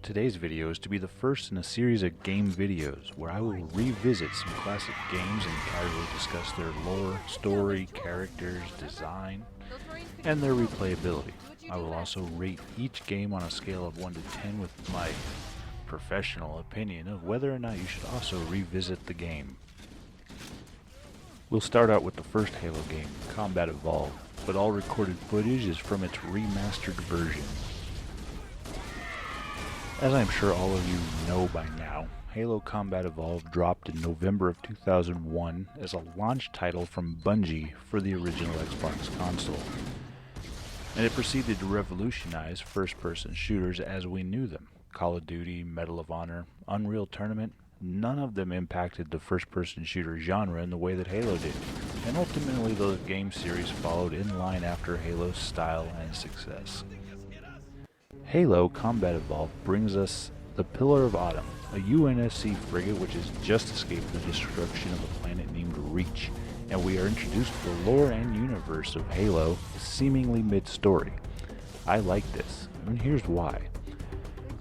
Today's video is to be the first in a series of game videos where I will revisit some classic games and casually discuss their lore, story, characters, design, and their replayability. I will also rate each game on a scale of 1 to 10 with my professional opinion of whether or not you should also revisit the game. We'll start out with the first Halo game, Combat Evolved, but all recorded footage is from its remastered version. As I'm sure all of you know by now, Halo Combat Evolved dropped in November of 2001 as a launch title from Bungie for the original Xbox console. And it proceeded to revolutionize first-person shooters as we knew them. Call of Duty, Medal of Honor, Unreal Tournament, none of them impacted the first-person shooter genre in the way that Halo did. And ultimately the game series followed in line after Halo's style and success. Halo Combat Evolved brings us the Pillar of Autumn, a UNSC frigate which has just escaped the destruction of a planet named Reach, and we are introduced to the lore and universe of Halo seemingly mid-story. I like this, and here's why.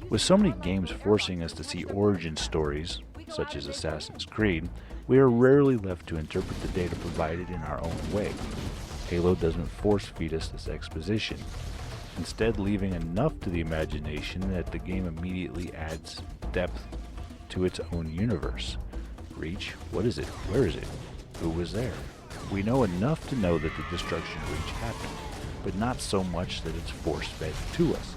With so many games forcing us to see origin stories, such as Assassin's Creed, we are rarely left to interpret the data provided in our own way. Halo doesn't force-feed us this exposition, instead leaving enough to the imagination that the game immediately adds depth to its own universe. Reach? What is it? Where is it? Who was there? We know enough to know that the destruction of Reach happened, but not so much that it's force-fed to us.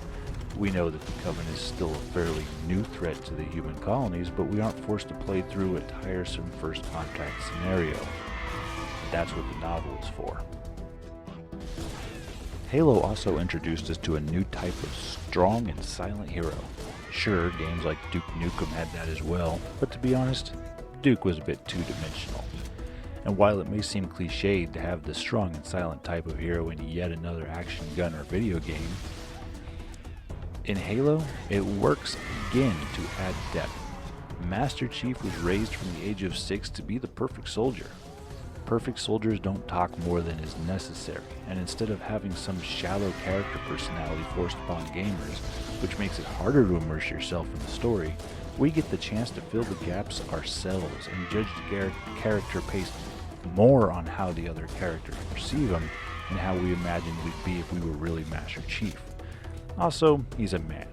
We know that the Covenant is still a fairly new threat to the human colonies, but we aren't forced to play through a tiresome first contact scenario. That's what the novel is for. Halo also introduced us to a new type of strong and silent hero. Sure, games like Duke Nukem had that as well, but to be honest, Duke was a bit two-dimensional. And while it may seem cliched to have the strong and silent type of hero in yet another action gun or video game, in Halo, it works again to add depth. Master Chief was raised from the age of 6 to be the perfect soldier. Perfect soldiers don't talk more than is necessary, and instead of having some shallow character personality forced upon gamers, which makes it harder to immerse yourself in the story, we get the chance to fill the gaps ourselves and judge the character based more on how the other characters perceive him and how we imagine we'd be if we were really Master Chief. Also, he's a man.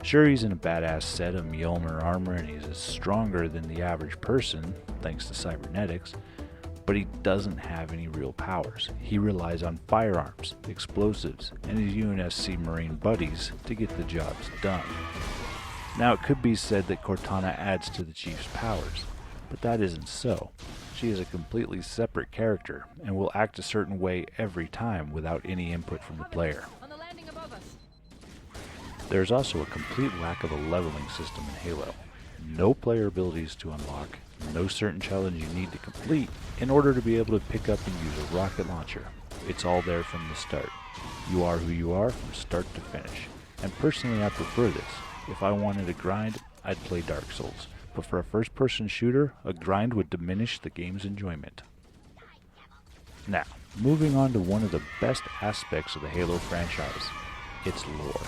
Sure, he's in a badass set of Mjolnir armor and he's stronger than the average person, thanks to cybernetics, but he doesn't have any real powers. He relies on firearms, explosives, and his UNSC Marine buddies to get the jobs done. Now, it could be said that Cortana adds to the Chief's powers, but that isn't so. She is a completely separate character and will act a certain way every time without any input from the player. There's also a complete lack of a leveling system in Halo. No player abilities to unlock, no certain challenge you need to complete in order to be able to pick up and use a rocket launcher. It's all there from the start. You are who you are from start to finish. And personally I prefer this. If I wanted a grind, I'd play Dark Souls. But for a first-person shooter, a grind would diminish the game's enjoyment. Now, moving on to one of the best aspects of the Halo franchise, its lore.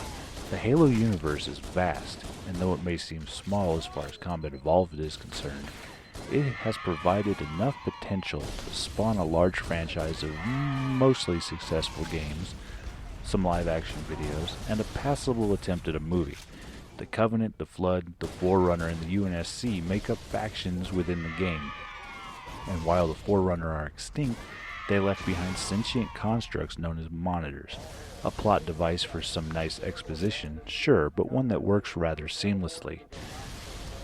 The Halo universe is vast, and though it may seem small as far as Combat Evolved is concerned, it has provided enough potential to spawn a large franchise of mostly successful games, some live-action videos, and a passable attempt at a movie. The Covenant, the Flood, the Forerunner, and the UNSC make up factions within the game, and while the Forerunner are extinct, they left behind sentient constructs known as monitors. A plot device for some nice exposition, sure, but one that works rather seamlessly.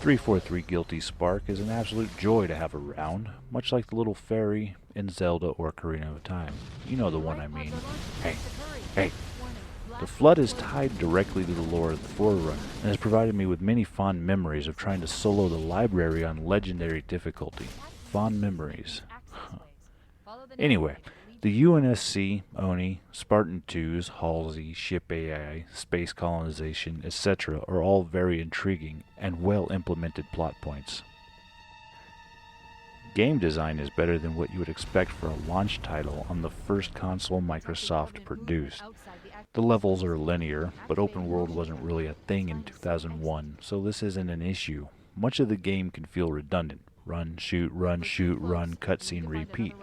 343 Guilty Spark is an absolute joy to have around, much like the little fairy in Zelda or Ocarina of Time. You know the one I mean. Hey. The Flood is tied directly to the lore of the Forerunner, and has provided me with many fond memories of trying to solo the library on legendary difficulty. Fond memories. Anyway, the UNSC, ONI, Spartan 2s, Halsey, Ship AI, space colonization, etc. are all very intriguing and well-implemented plot points. Game design is better than what you would expect for a launch title on the first console Microsoft produced. The levels are linear, but open world wasn't really a thing in 2001, so this isn't an issue. Much of the game can feel redundant. Run, shoot, cutscene, repeat.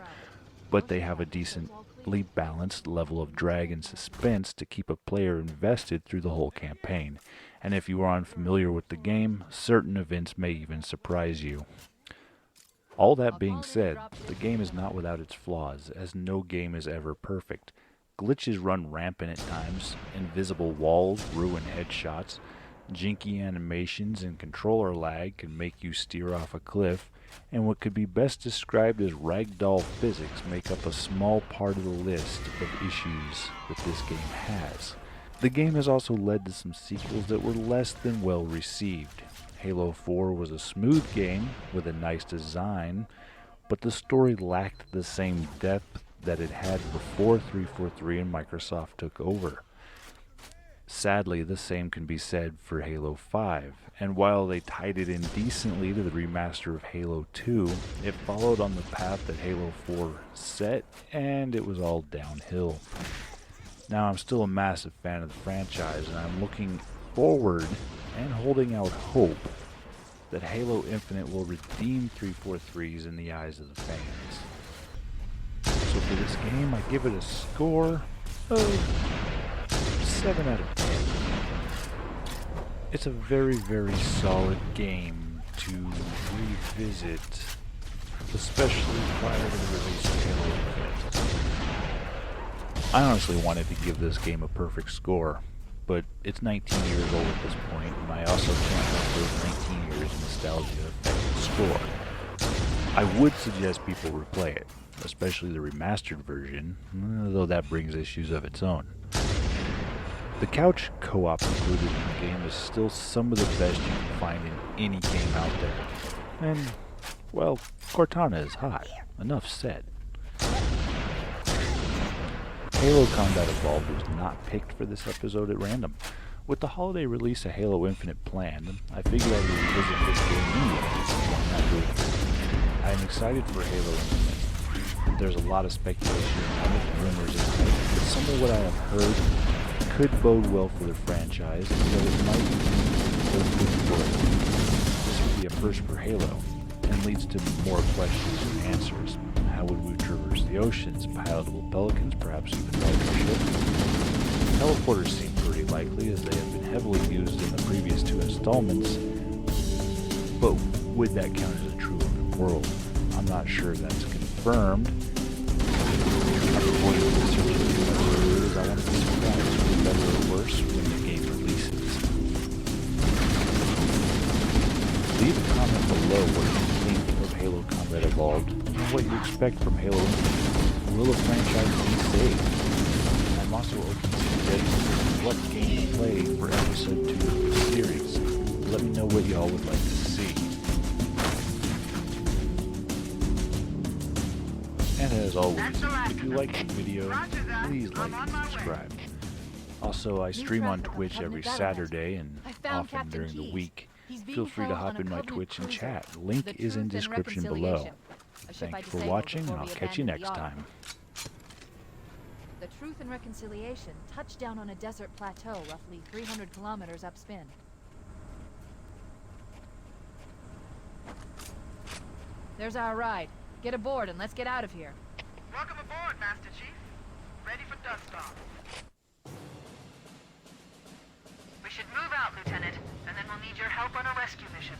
But they have a decently balanced level of drag and suspense to keep a player invested through the whole campaign. And if you are unfamiliar with the game, certain events may even surprise you. All that being said, the game is not without its flaws, as no game is ever perfect. Glitches run rampant at times, invisible walls ruin headshots, jinky animations and controller lag can make you steer off a cliff, and what could be best described as ragdoll physics make up a small part of the list of issues that this game has. The game has also led to some sequels that were less than well received. Halo 4 was a smooth game with a nice design, but the story lacked the same depth that it had before 343 and Microsoft took over. Sadly, the same can be said for Halo 5, and while they tied it in decently to the remaster of Halo 2, it followed on the path that Halo 4 set, and it was all downhill. Now, I'm still a massive fan of the franchise, and I'm looking forward and holding out hope that Halo Infinite will redeem 343s in the eyes of the fans. So for this game, I give it a score of 7 out of 10. It's a very, very solid game to revisit, especially prior to the release of Halo Infinite. I honestly wanted to give this game a perfect score, but it's 19 years old at this point, and I also can't let those 19 years of nostalgia affect the score. I would suggest people replay it, especially the remastered version, though that brings issues of its own. The couch co-op included in the game is still some of the best you can find in any game out there. And, well, Cortana is hot. Enough said. Halo Combat Evolved was not picked for this episode at random. With the holiday release of Halo Infinite planned, I figured I'd revisit this game anyway. Why not do it? I am excited for Halo Infinite. There's a lot of speculation and rumors and hype, but some of what I have heard could bode well for the franchise, so it might go good for it. This would be a first for Halo, and leads to more questions and answers. How would we traverse the oceans? Pilotable pelicans, perhaps even larger ships? Teleporters seem pretty likely, as they have been heavily used in the previous 2 installments, but would that count as a true open world? I'm not sure that's confirmed. According to the research, I want to be surprised for the better or worse when the game releases. Leave a comment below what you think of Halo Combat Evolved and what you expect from Halo Infinite. Will the franchise be saved? I'm also open to suggesting what game to play for episode 2 of the series. Let me know what y'all would like to see. And as always, if you like the video, please like and subscribe. Also, I stream on Twitch every Saturday and often during the week. Feel free to hop in my Twitch and chat. Link is in description below. Thank you for watching, and I'll catch you next time. The Truth and Reconciliation touched down on a desert plateau roughly 300 kilometers upspin. There's our ride. Get aboard and let's get out of here. Welcome aboard, Master Chief. Ready for dust off. We should move out, Lieutenant, and then we'll need your help on a rescue mission.